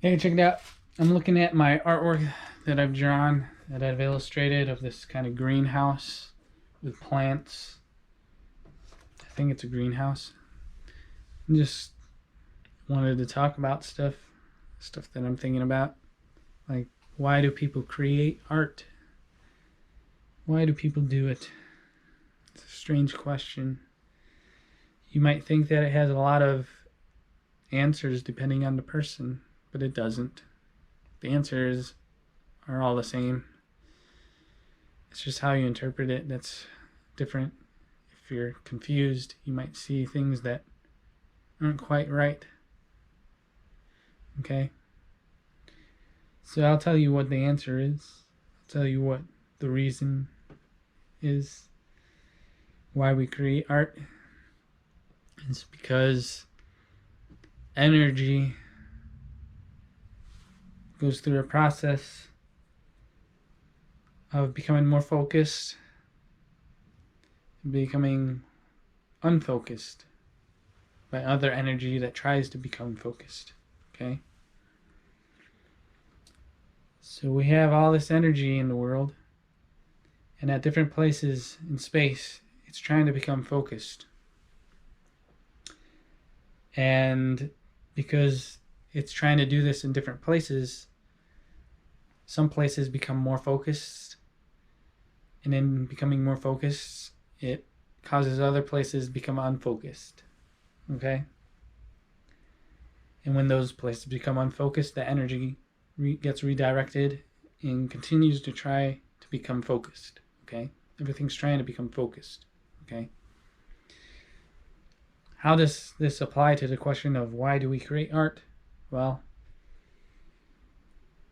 Hey, check it out. I'm looking at my artwork that I've drawn, that I've illustrated of this kind of greenhouse with plants. I think it's a greenhouse. I just wanted to talk about stuff that I'm thinking about. Like, why do people create art? Why do people do it? It's a strange question. You might think that it has a lot of answers depending on the person, but it doesn't. The answers are all the same. It's just how you interpret it that's different. If you're confused, you might see things that aren't quite right. Okay? So I'll tell you what the answer is. I'll tell you what the reason is why we create art. It's because energy goes through a process of becoming more focused, becoming unfocused by other energy that tries to become focused. Okay? So we have all this energy in the world, and at different places in space, it's trying to become focused. And because it's trying to do this in different places, some places become more focused, and in becoming more focused, it causes other places to become unfocused. Okay? And when those places become unfocused, the energy gets redirected and continues to try to become focused. Okay? Everything's trying to become focused. Okay? How does this apply to the question of why do we create art? Well,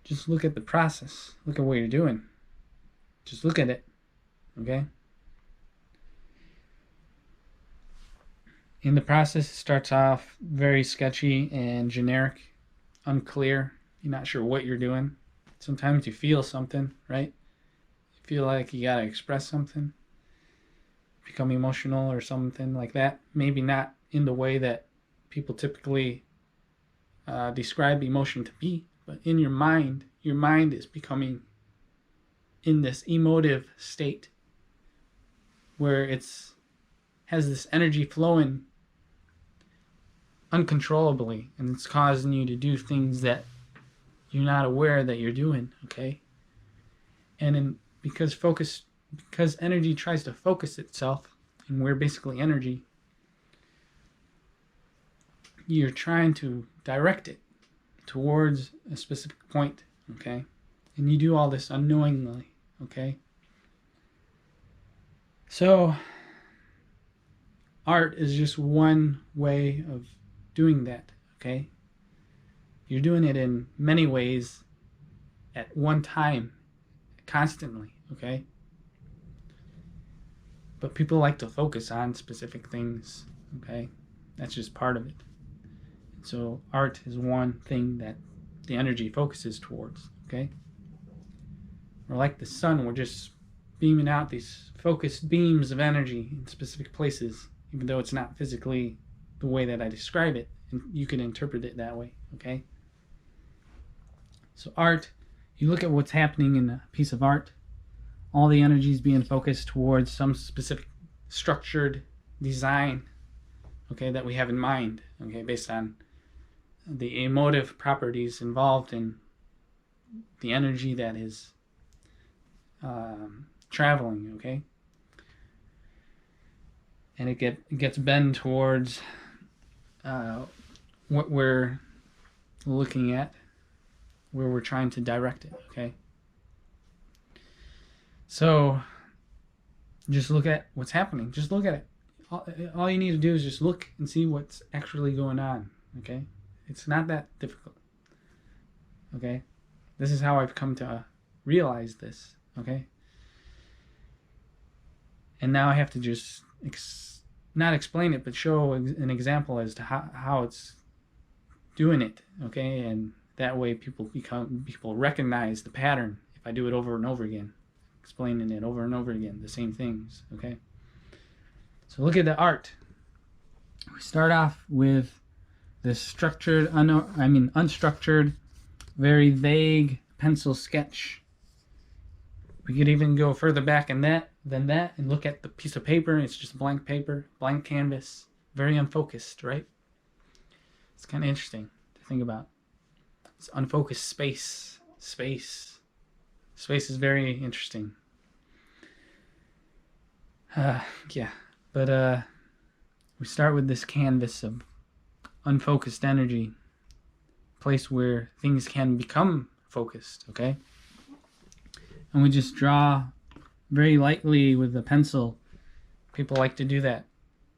just look at the process. Look at what you're doing. Just look at it. Okay? In the process, it starts off very sketchy and generic, unclear. You're not sure what you're doing. Sometimes you feel something, right? You feel like you gotta express something, become emotional or something like that. Maybe not in the way that people typically describe emotion to be, but in your mind is becoming in this emotive state where it's has this energy flowing uncontrollably, and it's causing you to do things that you're not aware that you're doing. Okay? And because energy tries to focus itself, and we're basically energy, you're trying to direct it towards a specific point. Okay? And you do all this unknowingly. Okay? So art is just one way of doing that. Okay? You're doing it in many ways at one time, constantly. Okay? But people like to focus on specific things. Okay? That's just part of it. So art is one thing that the energy focuses towards. Okay? We're like the sun. We're just beaming out these focused beams of energy in specific places, even though it's not physically the way that I describe it. And you can interpret it that way. Okay? So art, you look at what's happening in a piece of art, all the energy is being focused towards some specific structured design, okay, that we have in mind, okay, based on the emotive properties involved in the energy that is traveling, okay, and it gets bent towards what we're looking at, where we're trying to direct it. Okay, so just look at what's happening. Just look at it. All you need to do is just look and see what's actually going on. Okay, it's not that difficult. Okay, this is how I've come to realize this. Okay, and now I have to just not explain it, but show an example as to how it's doing it. Okay, and that way people recognize the pattern if I do it over and over again, explaining it over and over again, the same things. Okay, so look at the art. We start off with this unstructured very vague pencil sketch. We could even go further back than that and look at the piece of paper. It's just blank paper, blank canvas, very unfocused, right? It's kind of interesting to think about. It's unfocused space. Space is very interesting. Yeah, but we start with this canvas of unfocused energy, place where things can become focused, okay? And we just draw very lightly with a pencil. People like to do that.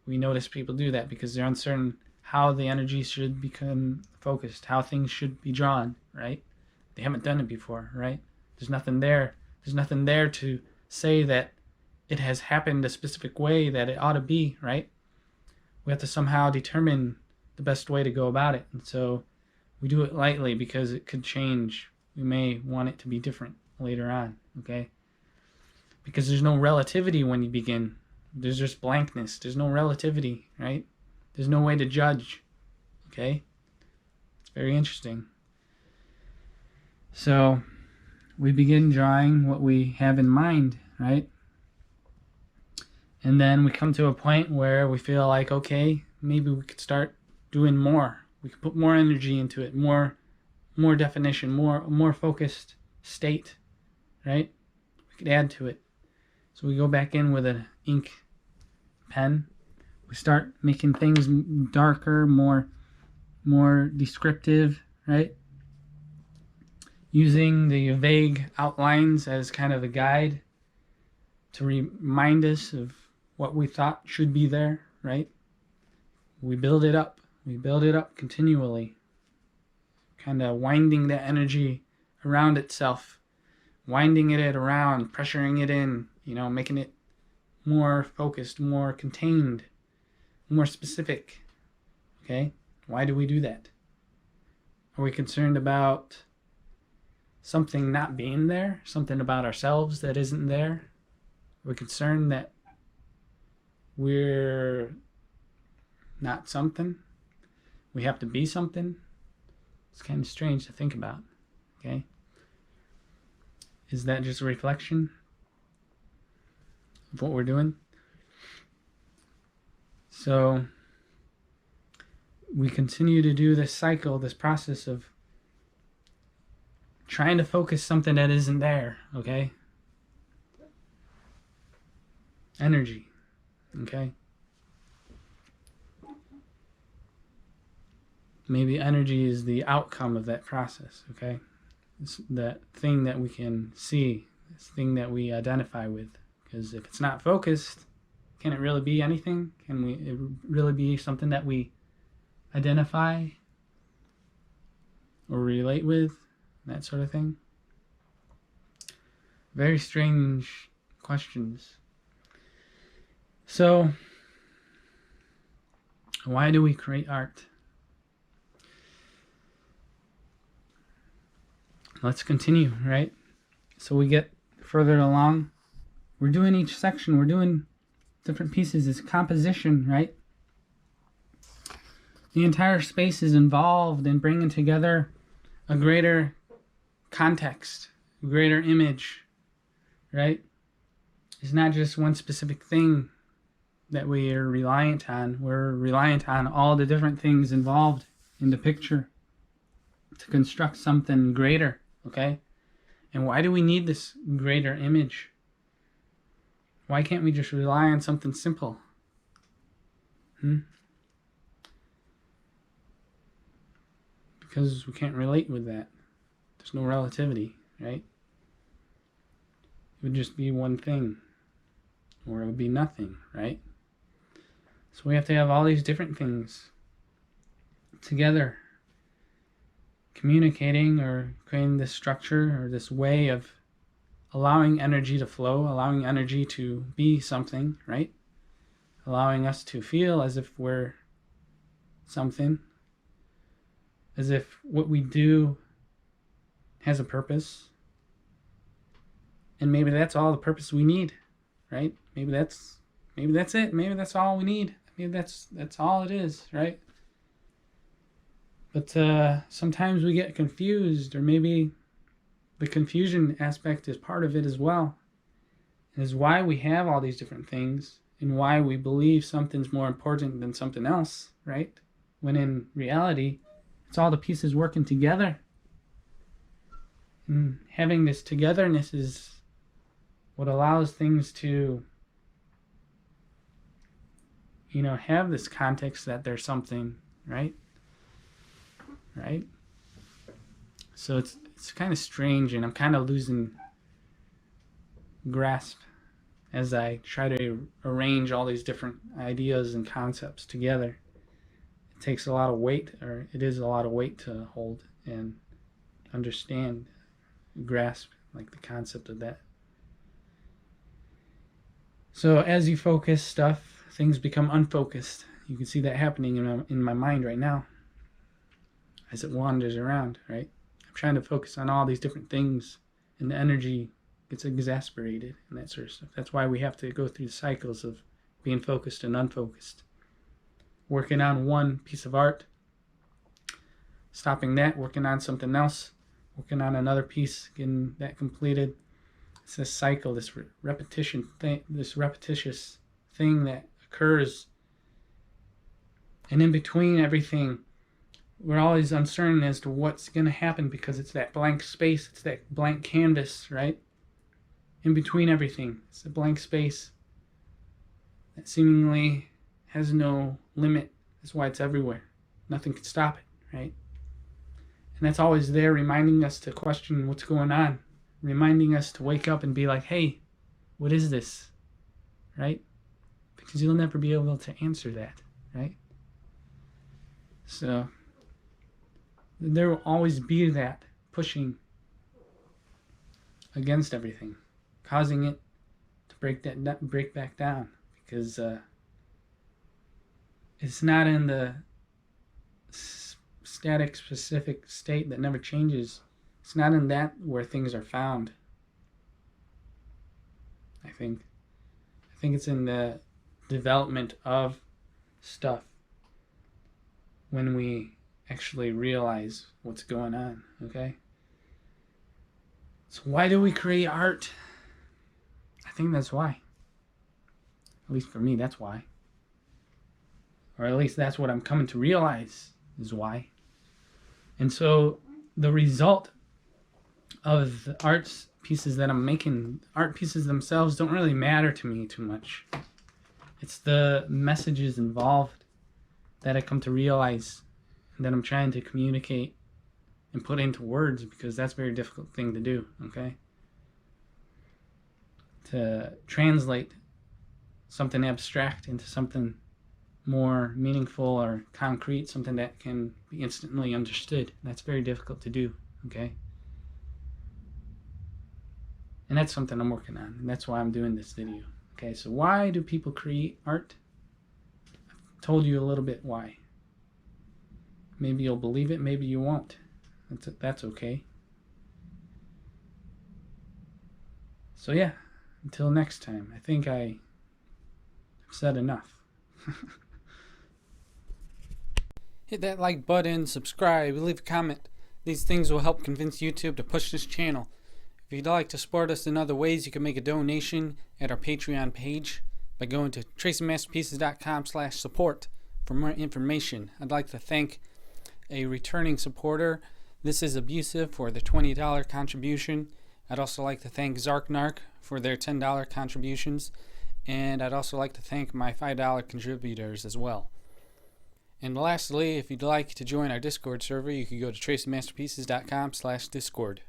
We notice people do that because they're uncertain how the energy should become focused, how things should be drawn, right? They haven't done it before, right? There's nothing there. There's nothing there to say that it has happened a specific way that it ought to be, right? We have to somehow determine the best way to go about it. And so we do it lightly because it could change. We may want it to be different later on, okay? Because there's no relativity when you begin. There's just blankness. There's no relativity, right? There's no way to judge, okay? It's very interesting. So we begin drawing what we have in mind, right? And then we come to a point where we feel like, okay, maybe we could start doing more. We could put more energy into it, more definition, more focused state, right? We could add to it. So we go back in with an ink pen. We start making things darker, more descriptive, right? Using the vague outlines as kind of a guide to remind us of what we thought should be there, right? We build it up. We build it up continually, kind of winding that energy around itself, winding it around, pressuring it in, making it more focused, more contained, more specific, okay? Why do we do that? Are we concerned about something not being there, something about ourselves that isn't there? Are we concerned that we're not something? We have to be something? It's kind of strange to think about, okay? Is that just a reflection of what we're doing? So we continue to do this cycle, this process of trying to focus something that isn't there, okay? Energy, okay? Maybe energy is the outcome of that process, okay? It's that thing that we can see, this thing that we identify with. Because if it's not focused, can it really be anything? Can it really be something that we identify or relate with? That sort of thing. Very strange questions. So, why do we create art? Let's continue, right? So we get further along. We're doing each section. We're doing different pieces. It's composition, right? The entire space is involved in bringing together a greater context, a greater image, right? It's not just one specific thing that we are reliant on. We're reliant on all the different things involved in the picture to construct something greater, okay? And why do we need this greater image? Why can't we just rely on something simple? Because we can't relate with that. There's no relativity, right? It would just be one thing, or it would be nothing, right? So we have to have all these different things together, communicating or creating this structure or this way of allowing energy to flow, allowing energy to be something, right? Allowing us to feel as if we're something, as if what we do has a purpose. And maybe that's all the purpose we need, right? Maybe that's it. Maybe that's all we need. Maybe that's all it is, right? But sometimes we get confused, or maybe the confusion aspect is part of it as well. And is why we have all these different things and why we believe something's more important than something else, right? When in reality, it's all the pieces working together. And having this togetherness is what allows things to, have this context that there's something, right? Right? So it's kind of strange, and I'm kind of losing grasp as I try to arrange all these different ideas and concepts together. It takes a lot of weight, or it is a lot of weight to hold and understand, grasp, like the concept of that. So as you focus stuff, things become unfocused. You can see that happening in my mind right now as it wanders around, right? I'm trying to focus on all these different things, and the energy gets exasperated and that sort of stuff. That's why we have to go through the cycles of being focused and unfocused. Working on one piece of art, stopping that, working on something else, working on another piece, getting that completed. It's this cycle, this repetition thing, this repetitious thing that occurs. And in between everything, we're always uncertain as to what's going to happen, because it's that blank space, it's that blank canvas, right? In between everything, it's a blank space that seemingly has no limit. That's why it's everywhere. Nothing can stop it, right? And that's always there, reminding us to question what's going on, reminding us to wake up and be like, hey, what is this, right? Because you'll never be able to answer that, right? So there will always be that pushing against everything, causing it to break back down, because it's not in the static, specific state that never changes. It's not in that where things are found. I think it's in the development of stuff, when we actually realize what's going on, okay? So why do we create art? I think that's why. At least for me, that's why. Or at least that's what I'm coming to realize is why. And so the result of the art pieces that I'm making, art pieces themselves don't really matter to me too much. It's the messages involved that I come to realize, and that I'm trying to communicate and put into words, because that's a very difficult thing to do, okay? To translate something abstract into something more meaningful or concrete, something that can be instantly understood. That's very difficult to do, okay? And that's something I'm working on, and that's why I'm doing this video. Okay, so why do people create art? I've told you a little bit why. Maybe you'll believe it, maybe you won't. That's okay. So yeah, until next time, I think I've said enough. Hit that like button, subscribe, leave a comment. These things will help convince YouTube to push this channel. If you'd like to support us in other ways, you can make a donation at our Patreon page by going to tracingmasterpieces.com/support for more information. I'd like to thank a returning supporter. This is Abusive for the $20 contribution. I'd also like to thank Zarknark for their $10 contributions. And I'd also like to thank my $5 contributors as well. And lastly, if you'd like to join our Discord server, you can go to tracingmasterpieces.com/Discord.